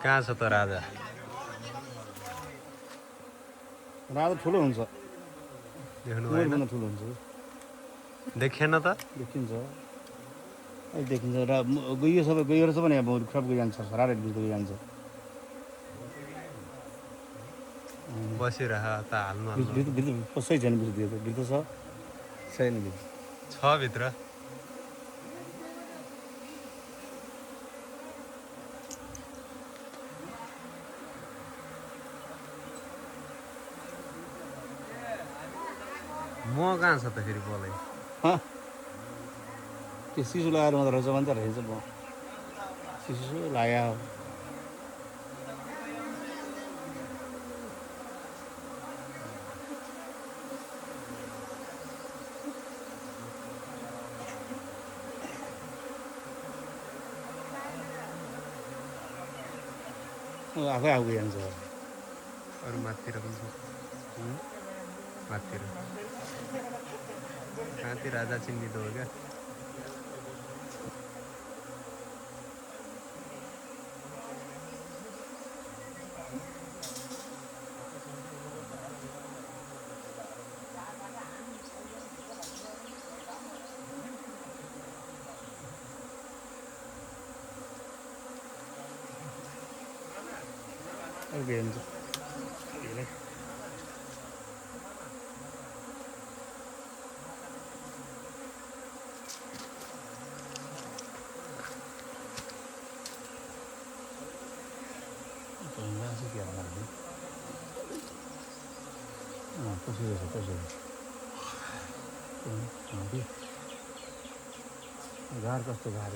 कहाँ छ त राजा? राजा ठुलो हुन्छ, देख्नु भएन? कुँवरभन्दा ठुलो हुन्छ, देखेन त? देखिन्छ अहिले देखिन्छ। र गइयो सबै गइएर सबै यहाँ बहुत खराब गइजान्छ, हराएर गइजान्छ। बसिरह त हाल्नु हाल्नु भित्र पसै छैन, भित्र छ छैन, भित्र छ भित्र। म कहाँ छ त फेरि बोलै? त्यो सिसो लगाएर मात्रै रहेछ भन्छ, रहेछ म सिसो लाग्यो। आफै आफू जान्छ। अरू माथितिर पनि छ, माथितिर। माथि राजा चिन्निदो हो क्या? ओके हुन्छ। कसरी छ कसरी घार कस्तो घार